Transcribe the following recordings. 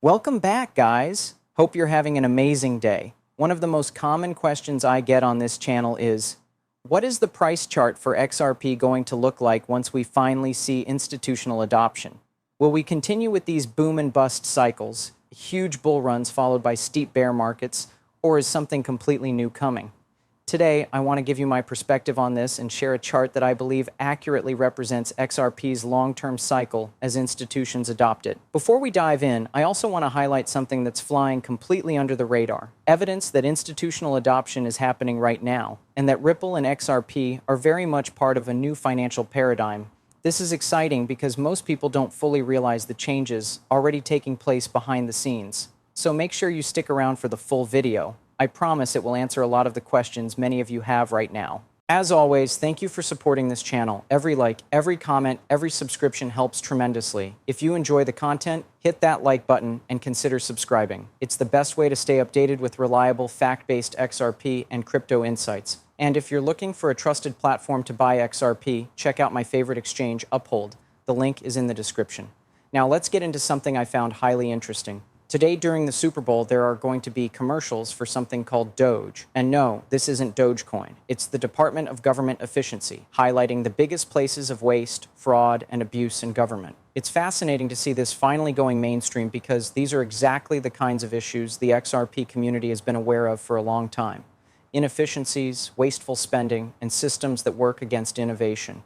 Welcome back, guys. Hope you're having an amazing day. One of the most common questions I get on this channel is, what is the price chart for XRP going to look like once we finally see institutional adoption? Will we continue with these boom and bust cycles, huge bull runs followed by steep bear markets, or is something completely new coming? Today, I want to give you my perspective on this and share a chart that I believe accurately represents XRP's long-term cycle as institutions adopt it. Before we dive in, I also want to highlight something that's flying completely under the radar. Evidence that institutional adoption is happening right now, and that Ripple and XRP are very much part of a new financial paradigm. This is exciting because most people don't fully realize the changes already taking place behind the scenes. So make sure you stick around for the full video. I promise it will answer a lot of the questions many of you have right now. As always, thank you for supporting this channel. Every like, every comment, every subscription helps tremendously. If you enjoy the content, hit that like button and consider subscribing. It's the best way to stay updated with reliable, fact-based XRP and crypto insights. And if you're looking for a trusted platform to buy XRP, check out my favorite exchange, Uphold. The link is in the description. Now let's get into something I found highly interesting. Today during the Super Bowl, there are going to be commercials for something called Doge. And no, this isn't Dogecoin. It's the Department of Government Efficiency, highlighting the biggest places of waste, fraud, and abuse in government. It's fascinating to see this finally going mainstream because these are exactly the kinds of issues the XRP community has been aware of for a long time. Inefficiencies, wasteful spending, and systems that work against innovation.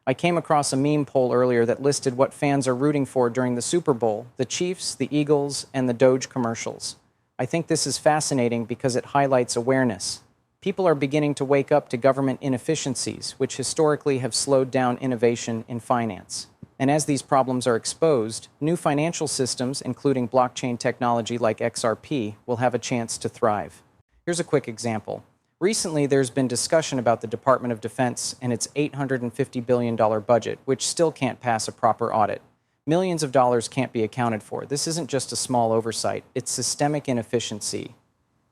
I came across a meme poll earlier that listed what fans are rooting for during the Super Bowl: the Chiefs, the Eagles, and the Doge commercials. I think this is fascinating because it highlights awareness. People are beginning to wake up to government inefficiencies, which historically have slowed down innovation in finance. And as these problems are exposed, new financial systems, including blockchain technology like XRP, will have a chance to thrive. Here's a quick example. Recently, there's been discussion about the Department of Defense and its $850 billion budget, which still can't pass a proper audit. Millions of dollars can't be accounted for. This isn't just a small oversight, it's systemic inefficiency.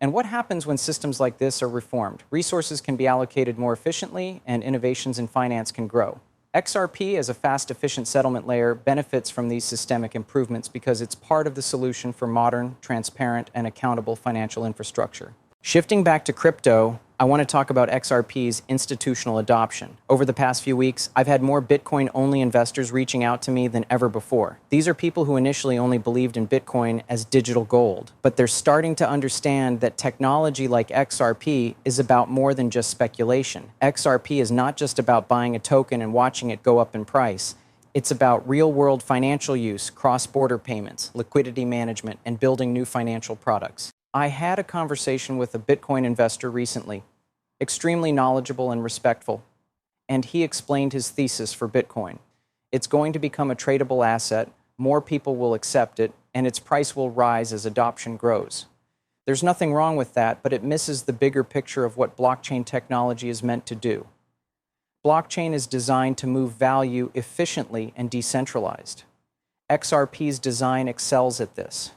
And what happens when systems like this are reformed? Resources can be allocated more efficiently, and innovations in finance can grow. XRP, as a fast, efficient settlement layer, benefits from these systemic improvements because it's part of the solution for modern, transparent, and accountable financial infrastructure. Shifting back to crypto, I want to talk about XRP's institutional adoption. Over the past few weeks, I've had more Bitcoin-only investors reaching out to me than ever before. These are people who initially only believed in Bitcoin as digital gold, but they're starting to understand that technology like XRP is about more than just speculation. XRP is not just about buying a token and watching it go up in price. It's about real-world financial use, cross-border payments, liquidity management, and building new financial products. I had a conversation with a Bitcoin investor recently, extremely knowledgeable and respectful, and he explained his thesis for Bitcoin. It's going to become a tradable asset, more people will accept it, and its price will rise as adoption grows. There's nothing wrong with that, but it misses the bigger picture of what blockchain technology is meant to do. Blockchain is designed to move value efficiently and decentralized. XRP's design excels at this.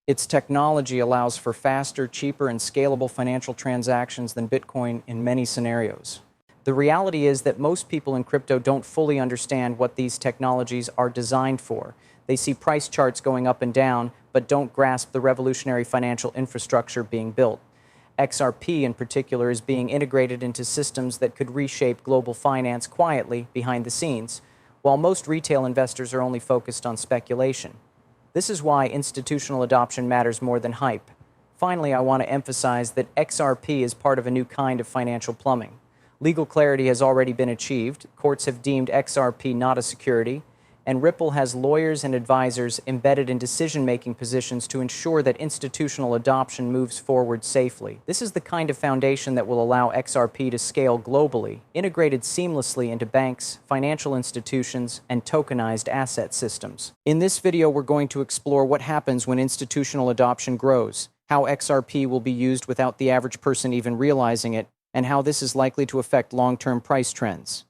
Its technology allows for faster, cheaper, and scalable financial transactions than Bitcoin in many scenarios. The reality is that most people in crypto don't fully understand what these technologies are designed for. They see price charts going up and down, but don't grasp the revolutionary financial infrastructure being built. XRP, in particular, is being integrated into systems that could reshape global finance quietly behind the scenes, while most retail investors are only focused on speculation. This is why institutional adoption matters more than hype. Finally, I want to emphasize that XRP is part of a new kind of financial plumbing. Legal clarity has already been achieved. Courts have deemed XRP not a security, and Ripple has lawyers and advisors embedded in decision-making positions to ensure that institutional adoption moves forward safely. This is the kind of foundation that will allow XRP to scale globally, integrated seamlessly into banks, financial institutions, and tokenized asset systems. In this video, we're going to explore what happens when institutional adoption grows, how XRP will be used without the average person even realizing it, and how this is likely to affect long-term price trends.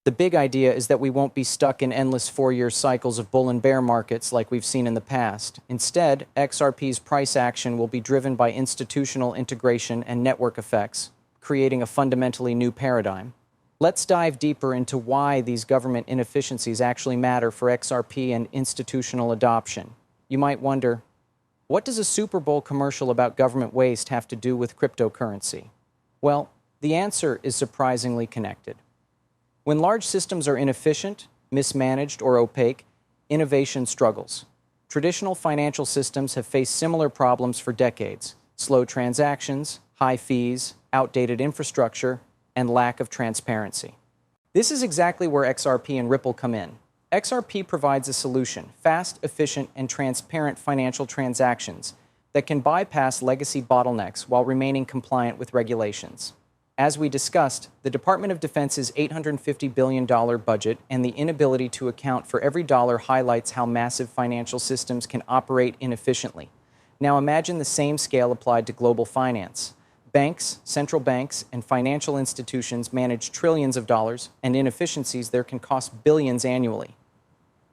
The big idea is that we won't be stuck in endless four-year cycles of bull and bear markets like we've seen in the past. Instead, XRP's price action will be driven by institutional integration and network effects, creating a fundamentally new paradigm. Let's dive deeper into why these government inefficiencies actually matter for XRP and institutional adoption. You might wonder, What does a Super Bowl commercial about government waste have to do with cryptocurrency? Well, the answer is surprisingly connected. When large systems are inefficient, mismanaged, or opaque, innovation struggles. Traditional financial systems have faced similar problems for decades: slow transactions, high fees, outdated infrastructure, and lack of transparency. This is exactly where XRP and Ripple come in. XRP provides a solution: fast, efficient, and transparent financial transactions that can bypass legacy bottlenecks while remaining compliant with regulations. As we discussed, the Department of Defense's $850 billion budget and the inability to account for every dollar highlights how massive financial systems can operate inefficiently. Now imagine the same scale applied to global finance. Banks, central banks, and financial institutions manage trillions of dollars, and inefficiencies there can cost billions annually.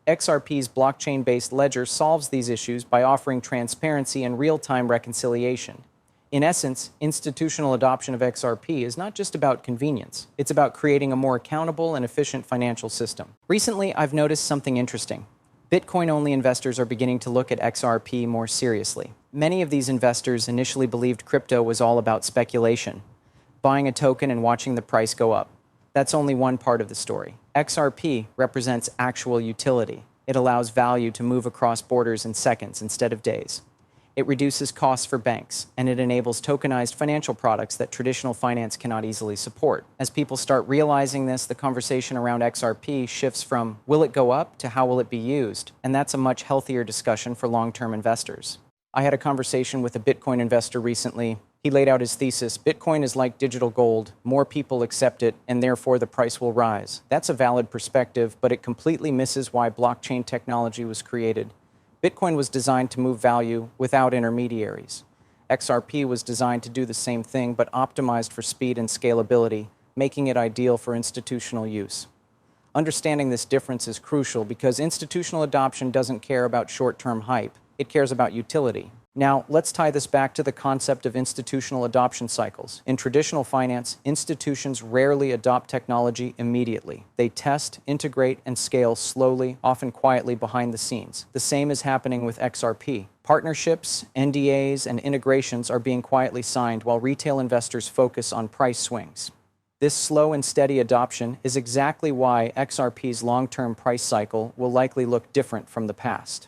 XRP's blockchain-based ledger solves these issues by offering transparency and real-time reconciliation. In essence, institutional adoption of XRP is not just about convenience. It's about creating a more accountable and efficient financial system. Recently, I've noticed something interesting. Bitcoin-only investors are beginning to look at XRP more seriously. Many of these investors initially believed crypto was all about speculation, buying a token and watching the price go up. That's only one part of the story. XRP represents actual utility. It allows value to move across borders in seconds instead of days. It reduces costs for banks, and it enables tokenized financial products that traditional finance cannot easily support. As people start realizing this, the conversation around XRP shifts from will it go up to how will it be used, and that's a much healthier discussion for long-term investors. I had a conversation with a Bitcoin investor recently. He laid out his thesis: Bitcoin is like digital gold. More people accept it, and therefore the price will rise. That's a valid perspective, but it completely misses why blockchain technology was created. Bitcoin was designed to move value without intermediaries. XRP was designed to do the same thing, but optimized for speed and scalability, making it ideal for institutional use. Understanding this difference is crucial because institutional adoption doesn't care about short-term hype. It cares about utility. Now, let's tie this back to the concept of institutional adoption cycles. In traditional finance, institutions rarely adopt technology immediately. They test, integrate, and scale slowly, often quietly behind the scenes. The same is happening with XRP. Partnerships, NDAs, and integrations are being quietly signed while retail investors focus on price swings. This slow and steady adoption is exactly why XRP's long-term price cycle will likely look different from the past.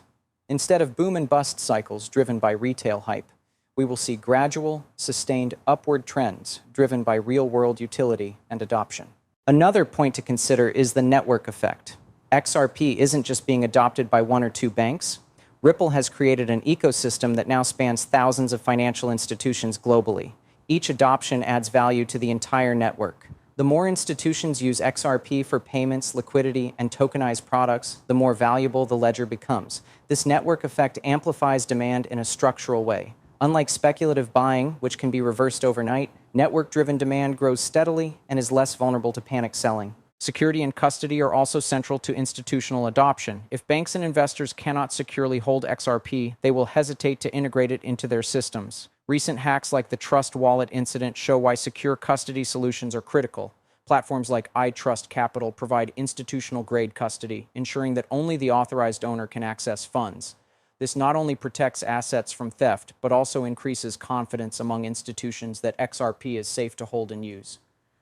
Instead of boom and bust cycles driven by retail hype, we will see gradual, sustained upward trends driven by real-world utility and adoption. Another point to consider is the network effect. XRP isn't just being adopted by one or two banks. Ripple has created an ecosystem that now spans thousands of financial institutions globally. Each adoption adds value to the entire network. The more institutions use XRP for payments, liquidity, and tokenized products, the more valuable the ledger becomes. This network effect amplifies demand in a structural way. Unlike speculative buying, which can be reversed overnight, network-driven demand grows steadily and is less vulnerable to panic selling. Security and custody are also central to institutional adoption. If banks and investors cannot securely hold XRP, they will hesitate to integrate it into their systems. Recent hacks like the Trust Wallet incident show why secure custody solutions are critical. Platforms like iTrust Capital provide institutional-grade custody, ensuring that only the authorized owner can access funds. This not only protects assets from theft, but also increases confidence among institutions that XRP is safe to hold and use.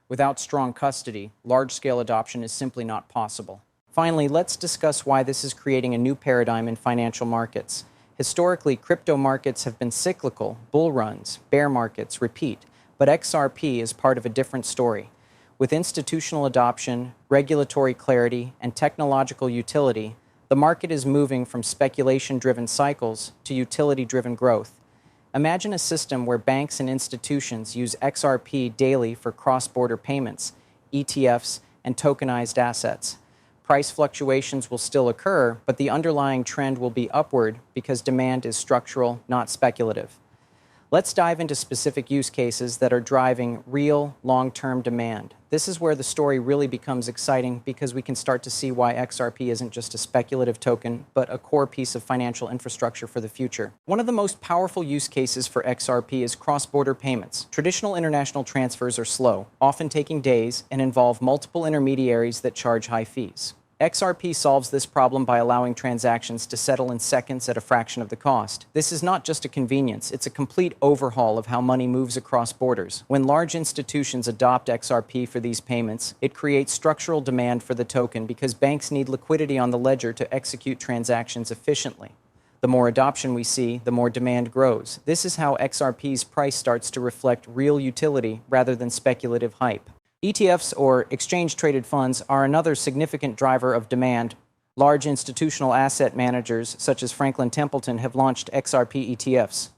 Without strong custody, large-scale adoption is simply not possible. Finally, let's discuss why this is creating a new paradigm in financial markets. Historically, crypto markets have been cyclical: bull runs, bear markets, repeat. But XRP is part of a different story. With institutional adoption, regulatory clarity, and technological utility, the market is moving from speculation-driven cycles to utility-driven growth. Imagine a system where banks and institutions use XRP daily for cross-border payments, ETFs, and tokenized assets. Price fluctuations will still occur, but the underlying trend will be upward because demand is structural, not speculative. Let's dive into specific use cases that are driving real, long-term demand. This is where the story really becomes exciting because we can start to see why XRP isn't just a speculative token, but a core piece of financial infrastructure for the future. One of the most powerful use cases for XRP is cross-border payments. Traditional international transfers are slow, often taking days, and involve multiple intermediaries that charge high fees. XRP solves this problem by allowing transactions to settle in seconds at a fraction of the cost. This is not just a convenience, it's a complete overhaul of how money moves across borders. When large institutions adopt XRP for these payments, it creates structural demand for the token because banks need liquidity on the ledger to execute transactions efficiently. The more adoption we see, the more demand grows. This is how XRP's price starts to reflect real utility rather than speculative hype. ETFs, or exchange-traded funds, are another significant driver of demand. Large institutional asset managers, such as Franklin Templeton, have launched XRP ETFs.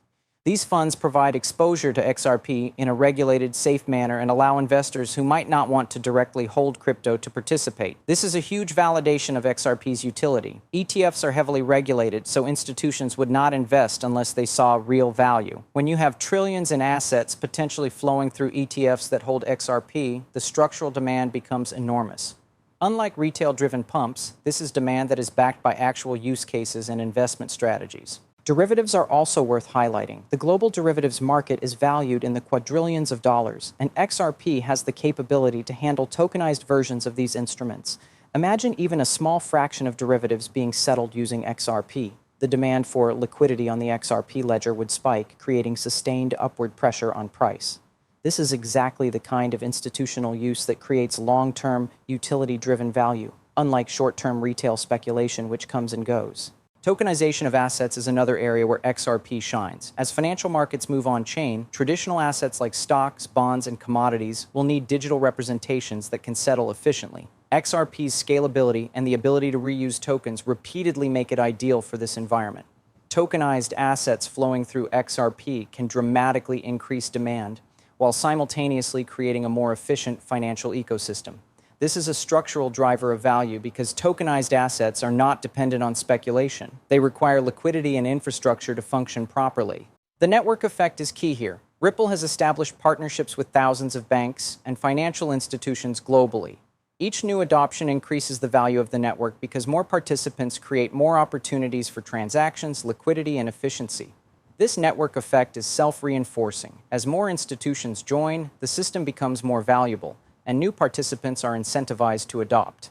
These funds provide exposure to XRP in a regulated, safe manner and allow investors who might not want to directly hold crypto to participate. This is a huge validation of XRP's utility. ETFs are heavily regulated, so institutions would not invest unless they saw real value. When you have trillions in assets potentially flowing through ETFs that hold XRP, the structural demand becomes enormous. Unlike retail-driven pumps, this is demand that is backed by actual use cases and investment strategies. Derivatives are also worth highlighting. The global derivatives market is valued in the quadrillions of dollars, and XRP has the capability to handle tokenized versions of these instruments. Imagine even a small fraction of derivatives being settled using XRP. The demand for liquidity on the XRP ledger would spike, creating sustained upward pressure on price. This is exactly the kind of institutional use that creates long-term, utility-driven value, unlike short-term retail speculation which comes and goes. Tokenization of assets is another area where XRP shines. As financial markets move on-chain, traditional assets like stocks, bonds, and commodities will need digital representations that can settle efficiently. XRP's scalability and the ability to reuse tokens repeatedly make it ideal for this environment. Tokenized assets flowing through XRP can dramatically increase demand, while simultaneously creating a more efficient financial ecosystem. This is a structural driver of value because tokenized assets are not dependent on speculation. They require liquidity and infrastructure to function properly. The network effect is key here. Ripple has established partnerships with thousands of banks and financial institutions globally. Each new adoption increases the value of the network because more participants create more opportunities for transactions, liquidity, and efficiency. This network effect is self-reinforcing. As more institutions join, the system becomes more valuable, and new participants are incentivized to adopt.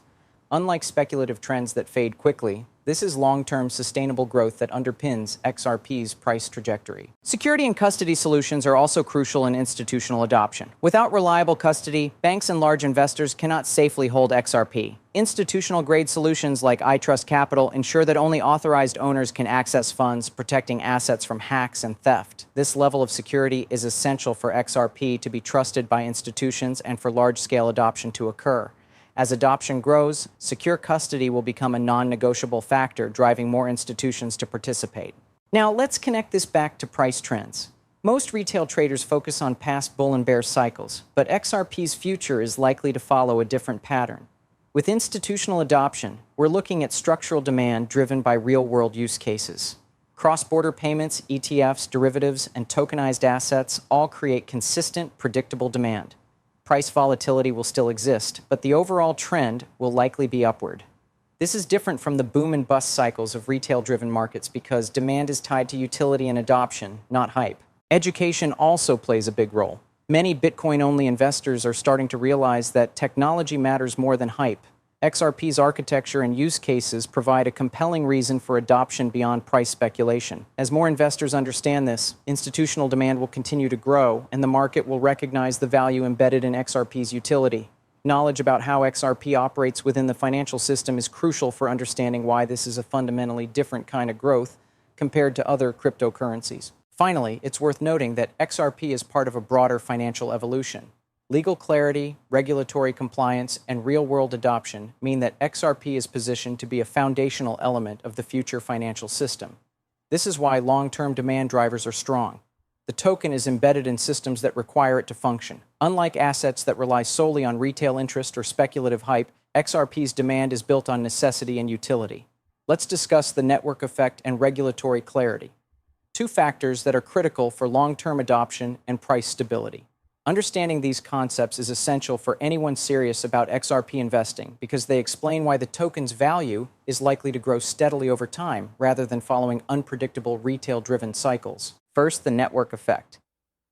Unlike speculative trends that fade quickly, this is long-term sustainable growth that underpins XRP's price trajectory. Security and custody solutions are also crucial in institutional adoption. Without reliable custody, banks and large investors cannot safely hold XRP. Institutional-grade solutions like iTrust Capital ensure that only authorized owners can access funds, protecting assets from hacks and theft. This level of security is essential for XRP to be trusted by institutions and for large-scale adoption to occur. As adoption grows, secure custody will become a non-negotiable factor, driving more institutions to participate. Now, let's connect this back to price trends. Most retail traders focus on past bull and bear cycles, but XRP's future is likely to follow a different pattern. With institutional adoption, we're looking at structural demand driven by real-world use cases. Cross-border payments, ETFs, derivatives, and tokenized assets all create consistent, predictable demand. Price volatility will still exist, but the overall trend will likely be upward. This is different from the boom and bust cycles of retail-driven markets because demand is tied to utility and adoption, not hype. Education also plays a big role. Many Bitcoin-only investors are starting to realize that technology matters more than hype. XRP's architecture and use cases provide a compelling reason for adoption beyond price speculation. As more investors understand this, institutional demand will continue to grow, and the market will recognize the value embedded in XRP's utility. Knowledge about how XRP operates within the financial system is crucial for understanding why this is a fundamentally different kind of growth compared to other cryptocurrencies. Finally, it's worth noting that XRP is part of a broader financial evolution. Legal clarity, regulatory compliance, and real-world adoption mean that XRP is positioned to be a foundational element of the future financial system. This is why long-term demand drivers are strong. The token is embedded in systems that require it to function. Unlike assets that rely solely on retail interest or speculative hype, XRP's demand is built on necessity and utility. Let's discuss the network effect and regulatory clarity, two factors that are critical for long-term adoption and price stability. Understanding these concepts is essential for anyone serious about XRP investing because they explain why the token's value is likely to grow steadily over time rather than following unpredictable retail-driven cycles. First, the network effect.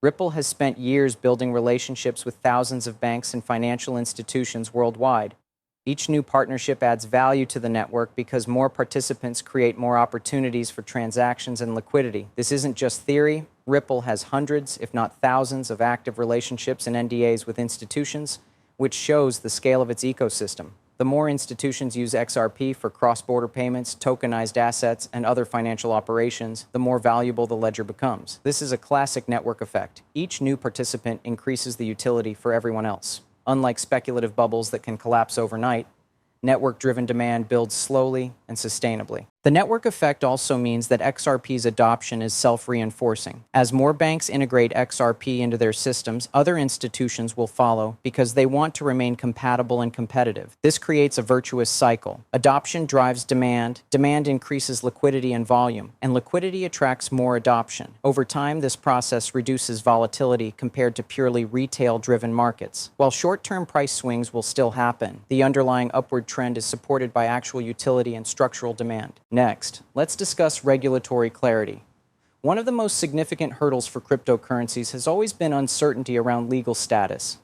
Ripple has spent years building relationships with thousands of banks and financial institutions worldwide. Each new partnership adds value to the network because more participants create more opportunities for transactions and liquidity. This isn't just theory. Ripple has hundreds, if not thousands, of active relationships and NDAs with institutions, which shows the scale of its ecosystem. The more institutions use XRP for cross-border payments, tokenized assets, and other financial operations, the more valuable the ledger becomes. This is a classic network effect. Each new participant increases the utility for everyone else. Unlike speculative bubbles that can collapse overnight, network-driven demand builds slowly and sustainably. The network effect also means that XRP's adoption is self-reinforcing. As more banks integrate XRP into their systems, other institutions will follow because they want to remain compatible and competitive. This creates a virtuous cycle. Adoption drives demand, demand increases liquidity and volume, and liquidity attracts more adoption. Over time, this process reduces volatility compared to purely retail-driven markets. While short-term price swings will still happen, the underlying upward trend is supported by actual utility and structural demand. Next, let's discuss regulatory clarity. One of the most significant hurdles for cryptocurrencies has always been uncertainty around legal status.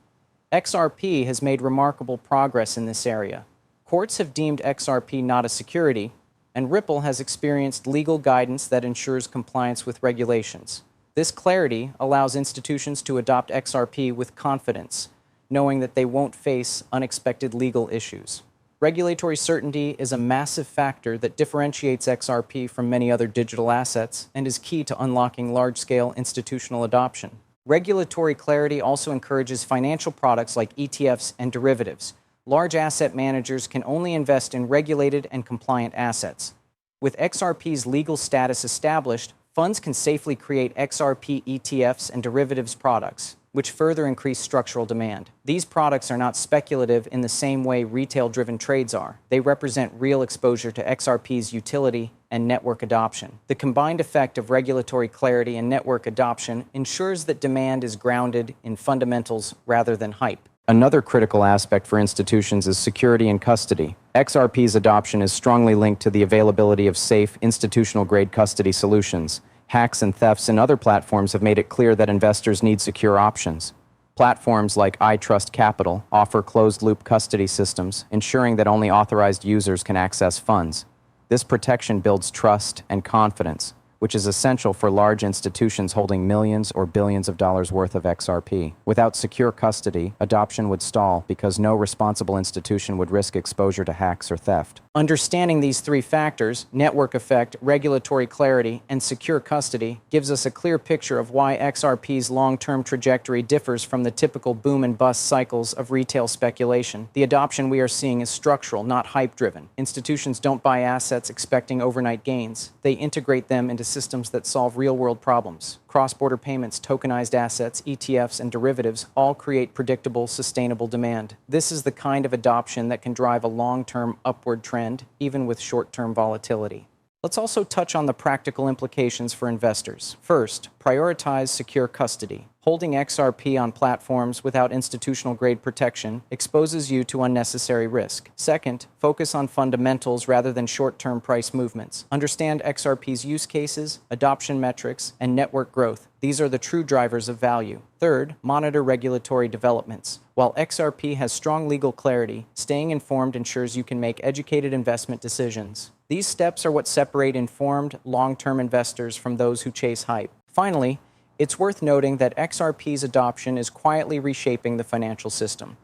XRP has made remarkable progress in this area. Courts have deemed XRP not a security, and Ripple has experienced legal guidance that ensures compliance with regulations. This clarity allows institutions to adopt XRP with confidence, knowing that they won't face unexpected legal issues. Regulatory certainty is a massive factor that differentiates XRP from many other digital assets and is key to unlocking large-scale institutional adoption. Regulatory clarity also encourages financial products like ETFs and derivatives. Large asset managers can only invest in regulated and compliant assets. With XRP's legal status established, funds can safely create XRP ETFs and derivatives products, which further increase structural demand. These products are not speculative in the same way retail-driven trades are. They represent real exposure to XRP's utility and network adoption. The combined effect of regulatory clarity and network adoption ensures that demand is grounded in fundamentals rather than hype. Another critical aspect for institutions is security and custody. XRP's adoption is strongly linked to the availability of safe, institutional-grade custody solutions. Hacks and thefts in other platforms have made it clear that investors need secure options. Platforms like iTrust Capital offer closed-loop custody systems, ensuring that only authorized users can access funds. This protection builds trust and confidence, which is essential for large institutions holding millions or billions of dollars worth of XRP. Without secure custody, adoption would stall because no responsible institution would risk exposure to hacks or theft. Understanding these three factors, network effect, regulatory clarity, and secure custody, gives us a clear picture of why XRP's long-term trajectory differs from the typical boom and bust cycles of retail speculation. The adoption we are seeing is structural, not hype-driven. Institutions don't buy assets expecting overnight gains. They integrate them into systems that solve real-world problems. Cross-border payments, tokenized assets, ETFs, and derivatives all create predictable, sustainable demand. This is the kind of adoption that can drive a long-term upward trend, even with short-term volatility. Let's also touch on the practical implications for investors. First, prioritize secure custody. Holding XRP on platforms without institutional-grade protection exposes you to unnecessary risk. Second, focus on fundamentals rather than short-term price movements. Understand XRP's use cases, adoption metrics, and network growth. These are the true drivers of value. Third, monitor regulatory developments. While XRP has strong legal clarity, staying informed ensures you can make educated investment decisions. These steps are what separate informed, long-term investors from those who chase hype. Finally, it's worth noting that XRP's adoption is quietly reshaping the financial system.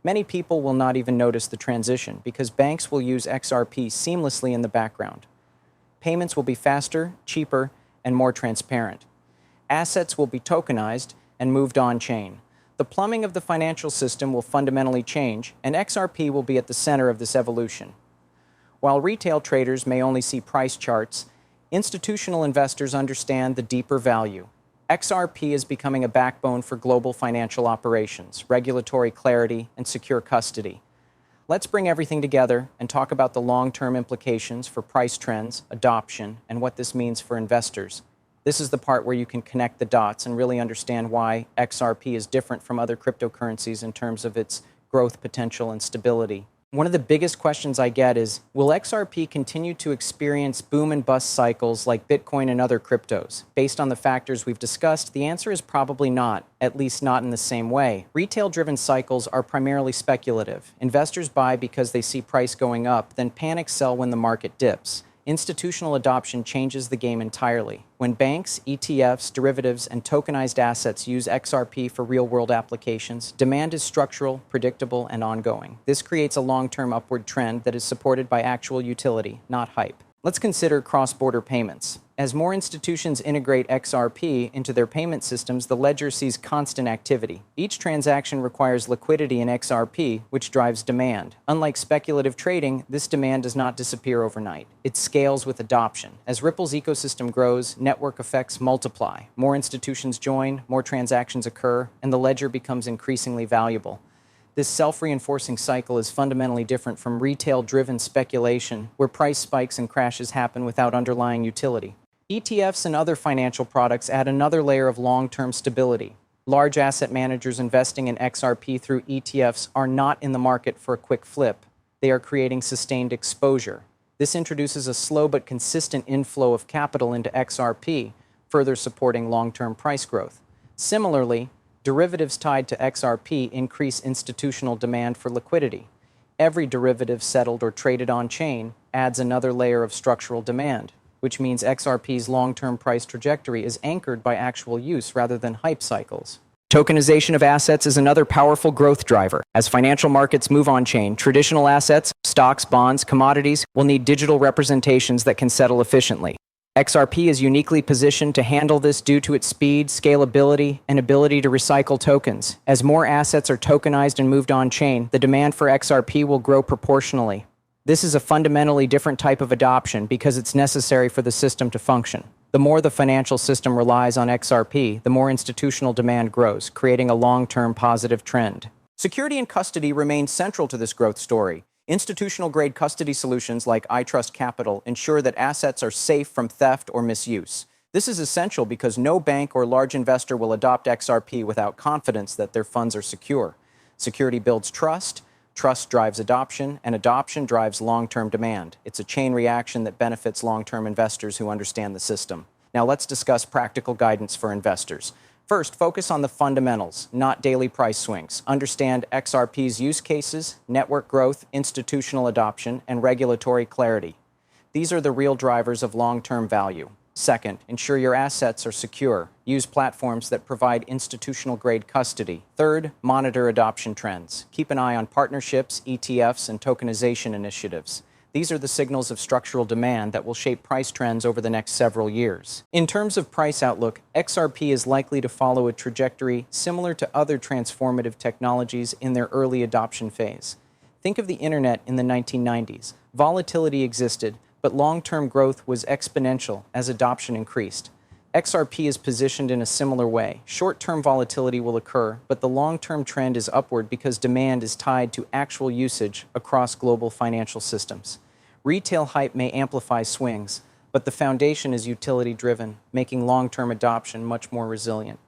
Many people will not even notice the transition because banks will use XRP seamlessly in the background. Payments will be faster, cheaper, and more transparent. Assets will be tokenized and moved on-chain. The plumbing of the financial system will fundamentally change, and XRP will be at the center of this evolution. While retail traders may only see price charts, institutional investors understand the deeper value. XRP is becoming a backbone for global financial operations, regulatory clarity, and secure custody. Let's bring everything together and talk about the long-term implications for price trends, adoption, and what this means for investors. This is the part where you can connect the dots and really understand why XRP is different from other cryptocurrencies in terms of its growth potential and stability. One of the biggest questions I get is, will XRP continue to experience boom and bust cycles like Bitcoin and other cryptos? Based on the factors we've discussed, the answer is probably not, at least not in the same way. Retail-driven cycles are primarily speculative. Investors buy because they see price going up, then panic sell when the market dips. Institutional adoption changes the game entirely. When banks, ETFs, derivatives, and tokenized assets use XRP for real-world applications, demand is structural, predictable, and ongoing. This creates a long-term upward trend that is supported by actual utility, not hype. Let's consider cross-border payments. As more institutions integrate XRP into their payment systems, the ledger sees constant activity. Each transaction requires liquidity in XRP, which drives demand. Unlike speculative trading, this demand does not disappear overnight. It scales with adoption. As Ripple's ecosystem grows, network effects multiply. More institutions join, more transactions occur, and the ledger becomes increasingly valuable. This self-reinforcing cycle is fundamentally different from retail-driven speculation, where price spikes and crashes happen without underlying utility. ETFs and other financial products add another layer of long-term stability. Large asset managers investing in XRP through ETFs are not in the market for a quick flip. They are creating sustained exposure. This introduces a slow but consistent inflow of capital into XRP, further supporting long-term price growth. Similarly, derivatives tied to XRP increase institutional demand for liquidity. Every derivative settled or traded on-chain adds another layer of structural demand, which means XRP's long-term price trajectory is anchored by actual use rather than hype cycles. Tokenization of assets is another powerful growth driver. As financial markets move on-chain, traditional assets, stocks, bonds, commodities, will need digital representations that can settle efficiently. XRP is uniquely positioned to handle this due to its speed, scalability, and ability to recycle tokens. As more assets are tokenized and moved on-chain, the demand for XRP will grow proportionally. This is a fundamentally different type of adoption because it's necessary for the system to function. The more the financial system relies on XRP, the more institutional demand grows, creating a long-term positive trend. Security and custody remain central to this growth story. Institutional-grade custody solutions like iTrust Capital ensure that assets are safe from theft or misuse. This is essential because no bank or large investor will adopt XRP without confidence that their funds are secure. Security builds trust, trust drives adoption, and adoption drives long-term demand. It's a chain reaction that benefits long-term investors who understand the system. Now let's discuss practical guidance for investors. First, focus on the fundamentals, not daily price swings. Understand XRP's use cases, network growth, institutional adoption, and regulatory clarity. These are the real drivers of long-term value. Second, ensure your assets are secure. Use platforms that provide institutional-grade custody. Third, monitor adoption trends. Keep an eye on partnerships, ETFs, and tokenization initiatives. These are the signals of structural demand that will shape price trends over the next several years. In terms of price outlook, XRP is likely to follow a trajectory similar to other transformative technologies in their early adoption phase. Think of the internet in the 1990s. Volatility existed, but long-term growth was exponential as adoption increased. XRP is positioned in a similar way. Short-term volatility will occur, but the long-term trend is upward because demand is tied to actual usage across global financial systems. Retail hype may amplify swings, but the foundation is utility-driven, making long-term adoption much more resilient.